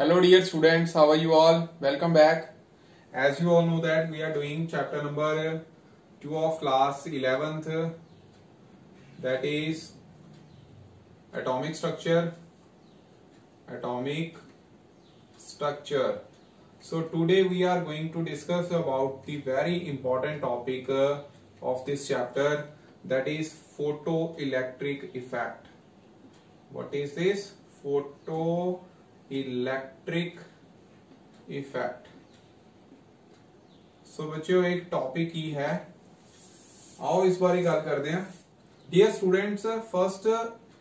Hello dear students, how are you all? Welcome back. As you all know that we are doing chapter number 2 of class 11th, that is atomic structure. So today we are going to discuss about the very important topic of this chapter, that is photoelectric effect. What is this? Photoelectric effect. So बच्चों एक topic ही है, आओ इस बारे गल करते हैं. Dear students, first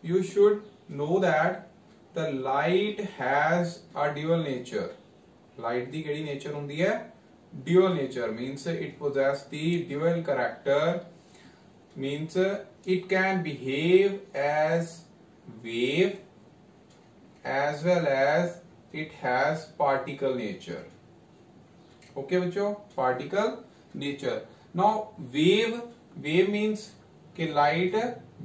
you should know that the light has a dual nature. Light दी केड़ी nature हुंदी है? Dual nature means it possess the dual character, means it can behave as wave as well as it has particle nature. Okay बच्चों, particle nature. Now wave means कि light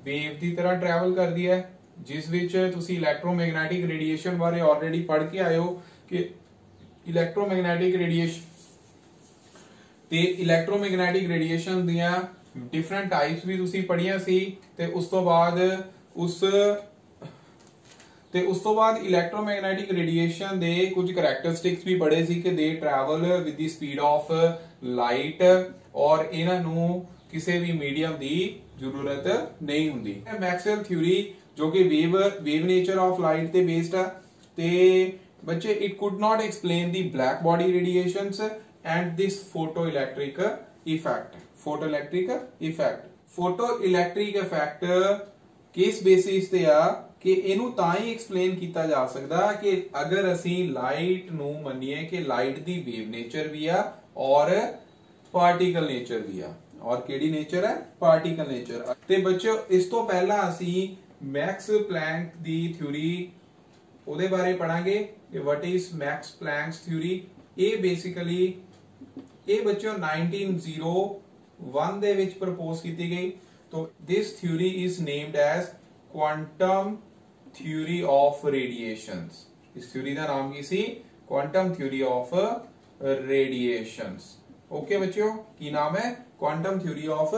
wave की तरह travel करती है, जिस विच तुसी इलैक्ट्रोमैग्नेटिक रेडिएशन बारे already पढ़ के आए हो कि इलैक्ट्रोमैग्नेटिक रेडिएशन दियां डिफरेंट टाइप्स भी तुसी पढ़ियां सी ते उस तो बाद इलैक्ट्रोमैग्नेटिक रेडिएशन दे कुछ करैक्टरिस्टिक्स भी पढ़े सी कि दे travel with the speed of light और इन्हां नू किसी भी मीडियम की जरूरत नहीं हुंदी. मैक्सवेल थ्योरी जो कि वेव नेचर ऑफ लाइट ते बेस्ड है ते बच्चे it could not explain the black body radiations and this photoelectric effect. Photoelectric effect किस बेसिस ते आ कि इनू तां ही एक्सप्लेन किया जा सकता कि अगर असी लाइट नू मन्निए कि लाइट दी वेव नेचर भी आ और पार्टिकल नेचर भी आ. और केड़ी नेचर है? Particle nature. ते बच्चों इस तो पहला असी मैक्स प्लैंक दी थ्योरी ओदे बारे पढ़ांगे कि what is Max Planck's theory. ये बेसिकली ये बच्चों 1901 दे विच प्रपोज की गई. तो this theory is named as quantum theory of radiations. इस थ्योरी का नाम की सी? Quantum theory of radiations. Okay बच्चों, की नाम है? Quantum theory of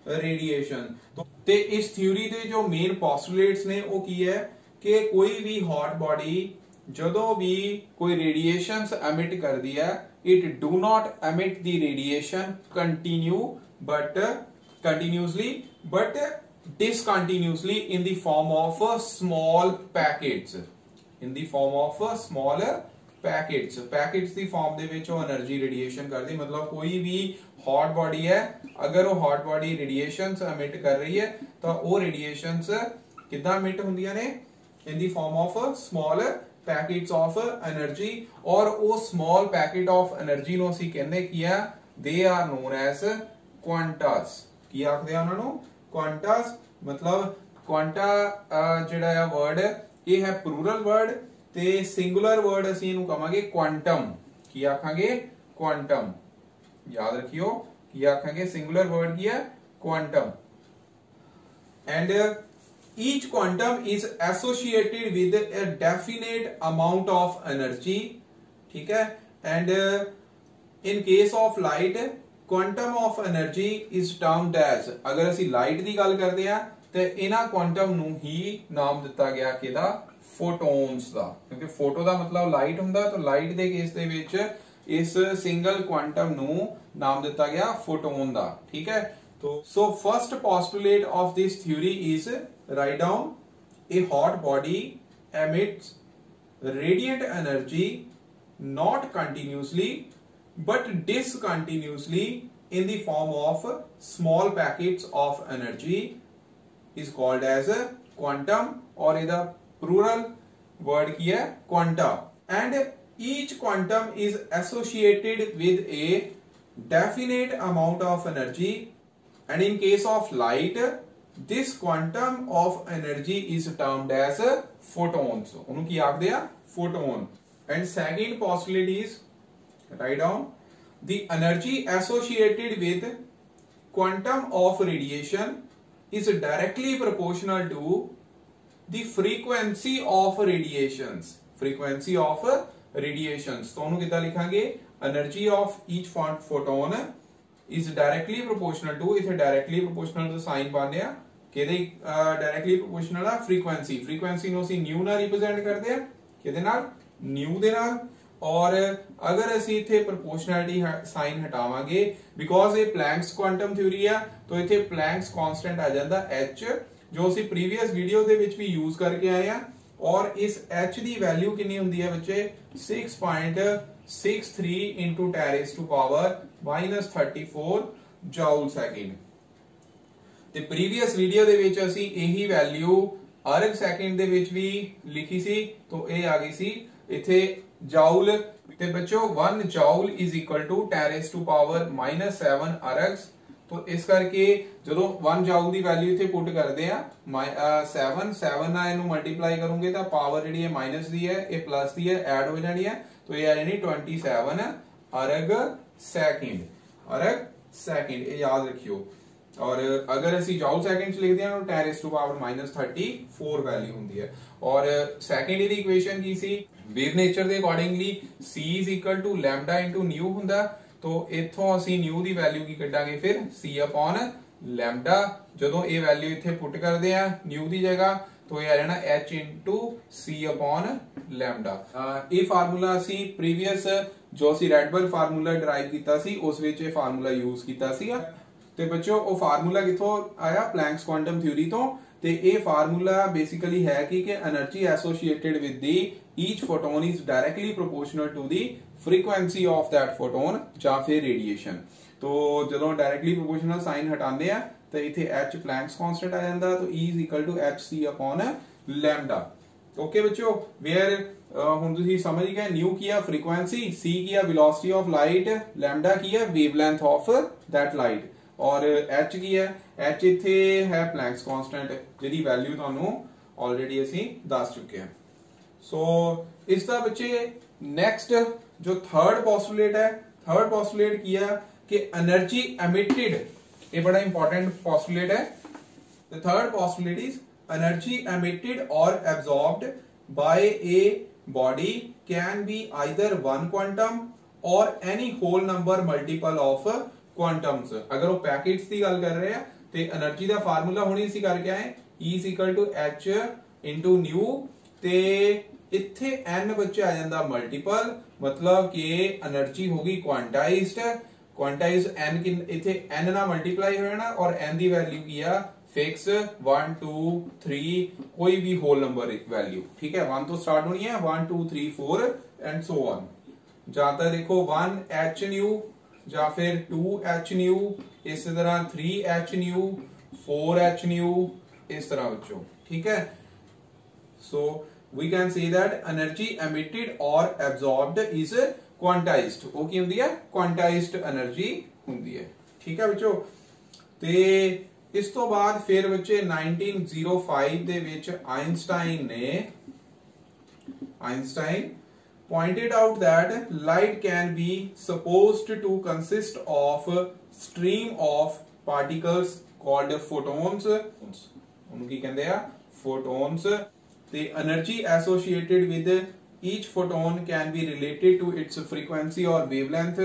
radiation. तो ते इस थ्योरी दे जो मेन पोस्टुलेट्स ने वो की है कि कोई भी हॉट बॉडी जदों भी कोई रेडिएशंस एमिट कर दी है, it do not emit the radiation continuously but discontinuously in the form of small packets. Packets the form they which energy radiation करदी. मतलब कोई भी हॉट बॉडी है, अगर वो हॉट बॉडी रेडिएशंस एमिट कर रही है तो वो रेडिएशंस कितना एमिट होंदियां ने? In the form of small packets of energy. और वो स्मॉल पैकेट ऑफ एनर्जी नो असी कहंदे की है? They are known as quantas. की आखदे आ उन्हां नू? क्वांटास. मतलब क्वांटा जिहड़ा है वर्ड ये है प्लूरल वर्ड ते सिंगुलर वर्ड असी इनू कहांगे क्वांटम. की आखांगे? क्वांटम. याद रखियो की आखांगे सिंगुलर वर्ड की है? Quantum. And each quantum is associated with a definite amount of energy. ठीक है. And in case of light quantum of energy is termed as, अगर असी लाइट की गल करते हैं तो इन्हां क्वांटम नू ही नाम दिता गया किहदा? फोटोन्स दा. क्योंकि फोटो का मतलब लाइट हुंदा, तो लाइट के केस दे विच इस सिंगल क्वांटम नू नाम दिता गया फोटोन दा. ठीक है. तो so first postulate of this theory is write down a hot body emits radiant energy not continuously but discontinuously in the form of small packets of energy is called as a quantum, और इधर plural word की है quanta. And each quantum is associated with a definite amount of energy. And in case of light this quantum of energy is termed as photons. उन्होंने की आखदे आ? Photon. And second postulate is write down the energy associated with quantum of radiation is directly proportional to the frequency of radiations. Frequency of radiations तो ਉਹਨੂੰ ਕਿੱਦਾਂ ਲਿਖਾਂਗੇ energy of each photon is directly proportional to इथे directly proportional ਦਾ sign ਪਾਉਂਦੇ ਆ ਕਿਹਦੇ directly proportional आ frequency ਨੂੰ ਅਸੀਂ nu ਨਾਲ ਰਿਪਰੈਜ਼ੈਂਟ ਕਰਦੇ ਆ ਕਿਹਦੇ ਨਾਲ nu ਦੇ ਨਾਲ और अगर ਅਸੀਂ इथे प्रोपोर्शनैलिटी साइन हटावांगे बिकॉज ये प्लैंक्स क्वांटम थ्योरी है तो इथे प्लैंक्स कांस्टेंट आ जाता h जो ਅਸੀਂ प्रीवियस वीडियो ਦੇ ਵਿੱਚ ਵੀ यूज करके आए हैं और इस h ਦੀ वैल्यू कितनी ਹੁੰਦੀ है बच्चे 6.63 into 10 raised to power -34 joule second ਤੇ प्रीवियस वीडियो ਦੇ ਵਿੱਚ ਅਸੀਂ ਇਹੀ ਵੈਲਿਊ अर्ग सेकंड ਦੇ ਵਿੱਚ ਵੀ ਲਿਖੀ ਸੀ तो ਇਹ ਆ ਗਈ ਸੀ ਇੱਥੇ जूल ਤੇ ਬੱਚੋ 1 joule is equal to 10 raised to power -7 ergs तो इस करके ਜਦੋਂ 1 जूल ਦੀ ਵੈਲਿਊ ਇੱਥੇ ਪੁੱਟ ਕਰਦੇ ਆ 7 ਨਾਲ ਇਹਨੂੰ ਮਲਟੀਪਲਾਈ ਕਰੋਗੇ ਤਾਂ ਪਾਵਰ ਜਿਹੜੀ ਹੈ ਮਾਈਨਸ ਦੀ ਹੈ ਇਹ ਪਲੱਸ ਦੀ ਹੈ ਐਡ ਹੋ ਜਾਣੀ ਹੈ तो ये आ जानी 27 अर्ग सेकंड ये याद रखियो और अगर ਅਸੀਂ जूल सेकंड ਚ ਲਿਖਦੇ ਹਾਂ तो 10 raised to power -34 वैल्यू ਹੁੰਦੀ ਹੈ और सेकंड ਦੀ ਇਕੁਏਸ਼ਨ ਕੀ ਸੀ वेव नेचर ਦੇ ਅਕੋਰਡਿੰਗਲੀ c = लैम्डा * न्यू ਹੁੰਦਾ तो ਇਥੋਂ ਅਸੀਂ न्यू ਦੀ ਵੈਲਿਊ ਕੀ ਕੱਢਾਂਗੇ ਫਿਰ c लैम्डा ਜਦੋਂ ਇਹ ਵੈਲਿਊ ਇੱਥੇ ਪੁੱਟ ਕਰਦੇ ਆ न्यू ਦੀ ਜਗ੍ਹਾ तो ये आ जाना h * c लैम्डा ਇਹ ਫਾਰਮੂਲਾ ਅਸੀਂ ਪ੍ਰੀਵੀਅਸ ਜੋ ਅਸੀਂ ਰੈਡਬਰਗ ਫਾਰਮੂਲਾ ਡਰਾਈਵ ਕੀਤਾ ਸੀ ਉਸ ਵਿੱਚ ਇਹ ਫਾਰਮੂਲਾ ਯੂਜ਼ ਕੀਤਾ ਸੀ ਤੇ ਬੱਚਿਓ ਉਹ ਫਾਰਮੂਲਾ ਕਿੱਥੋਂ ਆਇਆ प्लैंक्स क्वांटम थ्योरी ਤੋਂ ਤੇ ਇਹ ਫਾਰਮੂਲਾ ਬੇਸਿਕਲੀ ਹੈ ਕਿ energy associated with the each photon is directly proportional to the frequency of that photon ਜਾਂ ਫਿਰ ਰੇਡੀਏਸ਼ਨ तो ਜਦੋਂ ਡਾਇਰੈਕਟਲੀ ਪ੍ਰੋਪੋਰਸ਼ਨਲ ਸਾਈਨ ਹਟਾਉਂਦੇ ਆ तो इथे h प्लैंक्स कांस्टेंट आ जाता तो E = hc लैम्डा ओके बच्चों वेयर हुन तुसी समझ गए न्यू की है फ्रीक्वेंसी c की है वेलोसिटी ऑफ लाइट लैम्डा की है वेवलेंथ ऑफ दैट लाइट और h की है h इथे है प्लैंक्स कांस्टेंट जिहदी वैल्यू तुहानू ऑलरेडी ਅਸੀਂ ਦੱਸ ਚੁੱਕੇ ਹਾਂ सो इसका बच्चे नेक्स्ट जो थर्ड पोस्टुलेट है थर्ड पोस्टुलेट की है कि एनर्जी एमिटेड ये बड़ा इंपॉर्टेंट पोस्टुलेट है the third postulate is energy emitted or absorbed by a body can be either one quantum or any whole number multiple of quantums अगर वो packets की गल कर रहे हैं तो एनर्जी का फार्मूला हुणे सी करके आए E = h * न्यू ते इत्थे n बच्चे आ जांदा मल्टीपल मतलब कि एनर्जी होगी क्वांटाइज्ड क्वांटाइज्ड n की इथे n ना मल्टीप्लाई हो जाना और n दी वैल्यू की है फिक्स 1 2 3 कोई भी होल नंबर वैल्यू ठीक है 1 तो स्टार्ट होनी है 1 2 3 4 एंड सो ऑन जहां तक देखो 1 h न्यू या फिर 2 h न्यू इस तरह 3 h न्यू 4 h न्यू इस तरह बच्चों ठीक है सो we can say that energy emitted or absorbed is quantized वो की ਹੁੰਦੀ ਹੈ क्वांटाइज्ड एनर्जी ਹੁੰਦੀ ਹੈ ਠੀਕ ਹੈ ਬੱਚੋ ਤੇ ਇਸ ਤੋਂ ਬਾਅਦ ਫਿਰ ਬੱਚੇ 1905 ਦੇ ਵਿੱਚ Einstein pointed out that light can be supposed to consist of stream of particles called photons ਉਹਨੂੰ ਕੀ ਕਹਿੰਦੇ ਆ photons the energy associated with each photon can be related to its frequency or wavelength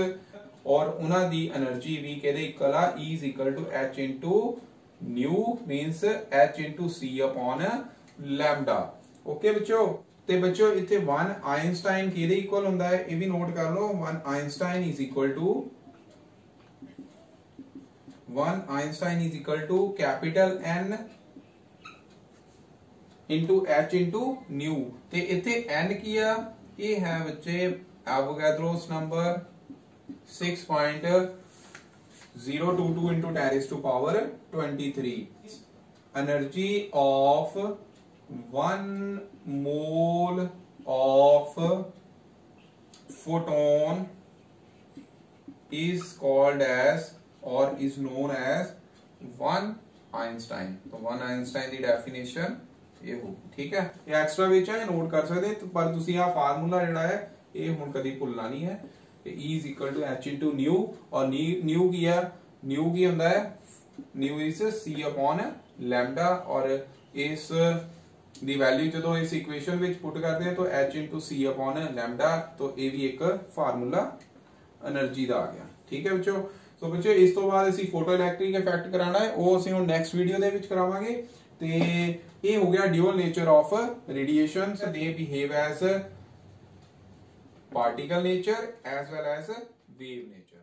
और उन्हां दी energy भी कहदे equal आ E = h * nu means h * c lambda okay बच्चों ते बच्चों इथे 1 आइंस्टाइन किहदे इक्वल हुंदा है ये भी नोट कर लो 1 Einstein is equal to capital N into h into nu ते इथे n किया ये है बच्चे Avogadro's number 6.022 into 10 raised to power 23 energy of 1 mole of photon is called as or is known as 1 Einstein तो 1 Einstein दी definition ਇਹ ਹੋ ਠੀਕ ਹੈ ਇਹ ਐਕਸਟਰਾ ਵਿੱਚ ਹੈ ਨੋਟ ਕਰ ਸਕਦੇ ਪਰ ਤੁਸੀਂ ਆ ਫਾਰਮੂਲਾ ਜਿਹੜਾ ਹੈ ਇਹ ਹੁਣ ਕਦੀ ਭੁੱਲਣਾ ਨਹੀਂ ਹੈ E = h * nu और nu ਕੀ ਹੈ nu ਕੀ ਹੁੰਦਾ ਹੈ nu is c / lambda और इस ਦੀ ਵੈਲਿਊ ਜਦੋਂ ਇਸ ਇਕੁਏਸ਼ਨ ਵਿੱਚ ਪੁੱਟ ਕਰਦੇ ਹਾਂ ਤਾਂ h into c upon lambda, तो ਇਹ ਵੀ ਇੱਕ ਫਾਰਮੂਲਾ એનર્ਜੀ ਦਾ ਆ ਗਿਆ। ਠੀਕ ਹੈ ਬੱਚੋ। ਸੋ ਬੱਚੋ ਇਸ ਤੋਂ ਬਾਅਦ ਅਸੀਂ ਫੋਟੋ ਇਲੈਕਟ੍ਰਿਕ ਇਫੈਕਟ ਕਰਾਣਾ ਹੈ, ਉਹ ਅਸੀਂ ਹੁਣ ਨੈਕਸਟ ਵੀਡੀਓ ਦੇ ਵਿੱਚ ਕਰਾਵਾਂਗੇ। ਤੇ ਇਹ ਹੋ ਗਿਆ ਡਿਊਅਲ ਨੇਚਰ ਆਫ ਰੇਡੀਏਸ਼ਨਸ, ਦੇ behave as particle nature as well as wave nature।